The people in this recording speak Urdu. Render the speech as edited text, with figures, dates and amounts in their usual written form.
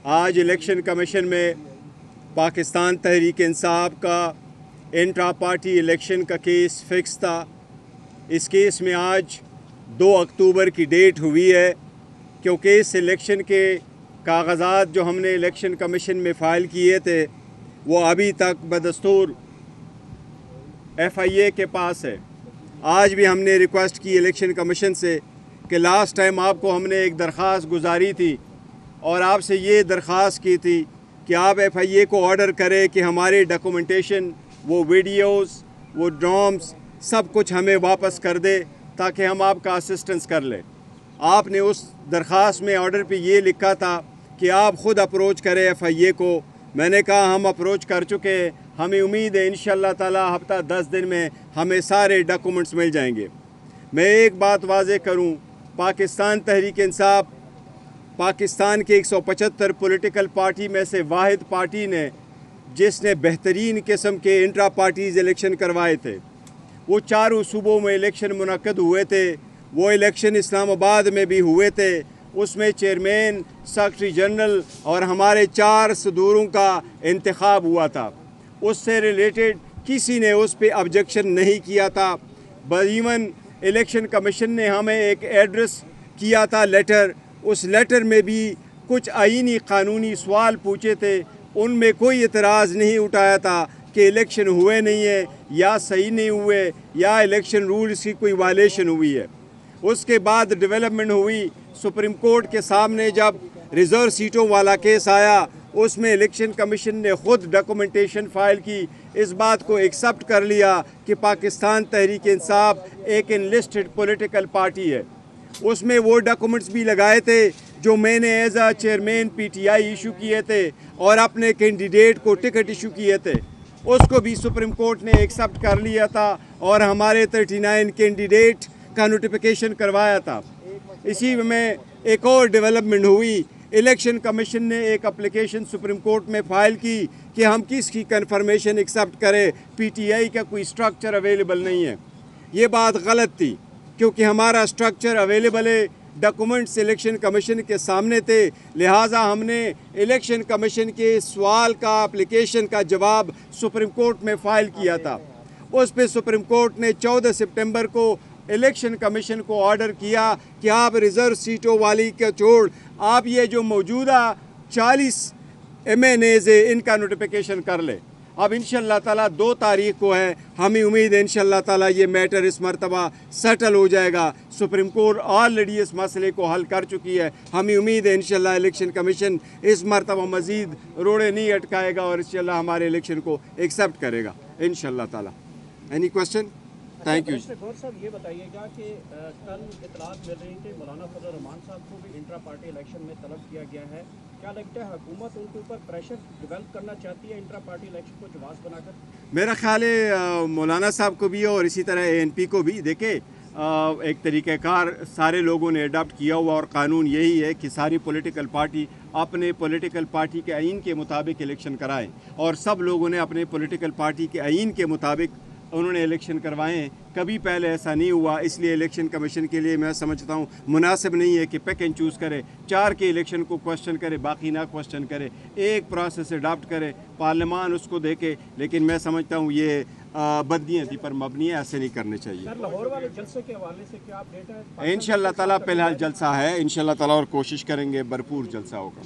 آج الیکشن کمیشن میں پاکستان تحریک انصاف کا انٹرا پارٹی الیکشن کا کیس فکس تھا۔ اس کیس میں آج 2 اکتوبر کی ڈیٹ ہوئی ہے، کیونکہ اس الیکشن کے کاغذات جو ہم نے الیکشن کمیشن میں فائل کیے تھے وہ ابھی تک بدستور FIA کے پاس ہے۔ آج بھی ہم نے ریکویسٹ کی الیکشن کمیشن سے کہ لاسٹ ٹائم آپ کو ہم نے ایک درخواست گزاری تھی اور آپ سے یہ درخواست کی تھی کہ آپ FIA کو آرڈر کرے کہ ہمارے ڈاکومنٹیشن، وہ ویڈیوز، وہ ڈرامز سب کچھ ہمیں واپس کر دے تاکہ ہم آپ کا اسسٹنس کر لیں۔ آپ نے اس درخواست میں آرڈر پہ یہ لکھا تھا کہ آپ خود اپروچ کریں FIA کو۔ میں نے کہا ہم اپروچ کر چکے ہیں، ہمیں امید ہے انشاءاللہ تعالی ہفتہ 10 دن میں ہمیں سارے ڈاکومنٹس مل جائیں گے۔ میں ایک بات واضح کروں، پاکستان تحریک انصاف پاکستان کے 175 پولیٹیکل پارٹی میں سے واحد پارٹی نے جس نے بہترین قسم کے انٹرا پارٹیز الیکشن کروائے تھے۔ وہ 4 صوبوں میں الیکشن منعقد ہوئے تھے، وہ الیکشن اسلام آباد میں بھی ہوئے تھے۔ اس میں چیئرمین، سیکرٹری جنرل اور ہمارے 4 صدوروں کا انتخاب ہوا تھا۔ اس سے ریلیٹڈ کسی نے اس پہ آبجیکشن نہیں کیا تھا۔ ایون الیکشن کمیشن نے ہمیں ایک ایڈریس کیا تھا لیٹر، اس لیٹر میں بھی کچھ آئینی قانونی سوال پوچھے تھے، ان میں کوئی اعتراض نہیں اٹھایا تھا کہ الیکشن ہوئے نہیں ہے یا صحیح نہیں ہوئے یا الیکشن رولز کی کوئی وائلیشن ہوئی ہے۔ اس کے بعد ڈیولپمنٹ ہوئی، سپریم کورٹ کے سامنے جب ریزرو سیٹوں والا کیس آیا، اس میں الیکشن کمیشن نے خود ڈاکومنٹیشن فائل کی، اس بات کو ایکسپٹ کر لیا کہ پاکستان تحریک انصاف ایک انلسٹڈ پولیٹیکل پارٹی ہے۔ اس میں وہ ڈاکومنٹس بھی لگائے تھے جو میں نے as a chairman PTI issue کیے تھے اور اپنے کینڈیڈیٹ کو ٹکٹ ایشو کیے تھے، اس کو بھی سپریم کورٹ نے ایکسپٹ کر لیا تھا اور ہمارے 39 کینڈیڈیٹ کا نوٹیفیکیشن کروایا تھا۔ اسی میں ایک اور ڈیولپمنٹ ہوئی، الیکشن کمیشن نے ایک اپلیکیشن سپریم کورٹ میں فائل کی کہ ہم کس کی کنفرمیشن ایکسپٹ کریں، PTI کا کوئی سٹرکچر اویلیبل نہیں ہے۔ یہ بات غلط تھی کیونکہ ہمارا سٹرکچر اویلیبل ہے، ڈاکومنٹس الیکشن کمیشن کے سامنے تھے، لہٰذا ہم نے الیکشن کمیشن کے سوال کا اپلیکیشن کا جواب سپریم کورٹ میں فائل کیا تھا۔ اس پہ سپریم کورٹ نے 14 سپٹمبر کو الیکشن کمیشن کو آرڈر کیا کہ آپ ریزرو سیٹوں والی کا چھوڑ آپ یہ جو موجودہ 40 MNAs ہے ان کا نوٹیفیکیشن کر لیں۔ اب انشاءاللہ تعالیٰ 2 تاریخ کو ہے، ہمیں امید ہے انشاءاللہ تعالیٰ یہ میٹر اس مرتبہ سیٹل ہو جائے گا۔ سپریم کورٹ آلریڈی اس مسئلے کو حل کر چکی ہے، ہمیں امید ہے انشاءاللہ الیکشن کمیشن اس مرتبہ مزید روڑے نہیں اٹکائے گا اور انشاءاللہ ہمارے الیکشن کو ایکسیپٹ کرے گا انشاءاللہ تعالیٰ۔ Any question? Thank you. غور صاحب یہ بتائیے گا کہ کل اطلاعات مل رہی کہ مولانا فضل الرحمان صاحب کو بھی انٹرا پارٹی الیکشن میں طلب کیا گیا ہے، کیا لگتا ہے حکومت ان کے اوپر پریشر ڈیولپ کرنا چاہتی ہے انٹرا پارٹی الیکشن کو جواز بنا کر؟ میرا خیال ہے مولانا صاحب کو بھی اور اسی طرح ANP کو بھی، دیکھیں ایک طریقہ کار سارے لوگوں نے اڈاپٹ کیا ہوا اور قانون یہی ہے کہ ساری پولیٹیکل پارٹی اپنے پولیٹیکل پارٹی کے آئین کے مطابق الیکشن کرائیں، اور سب لوگوں نے اپنے پولیٹیکل پارٹی کے آئین کے مطابق انہوں نے الیکشن کروائے ہیں۔ کبھی پہلے ایسا نہیں ہوا، اس لیے الیکشن کمیشن کے لیے میں سمجھتا ہوں مناسب نہیں ہے کہ پیک اینڈ چوز کرے، 4 کے الیکشن کو کوسچن کرے باقی نہ کوسچن کرے، ایک پروسیس اڈاپٹ کرے، پارلیمان اس کو دیکھے، لیکن میں سمجھتا ہوں یہ بدنیتی پر مبنی ہے، ایسے نہیں کرنے چاہیے۔ سر لاہور والے جلسے کے حوالے سے کیا اپڈیٹ ہے؟ انشاءاللہ تعالیٰ فی الحال جلسہ ہے، انشاءاللہ تعالیٰ اور کوشش کریں گے بھرپور جلسہ ہوگا۔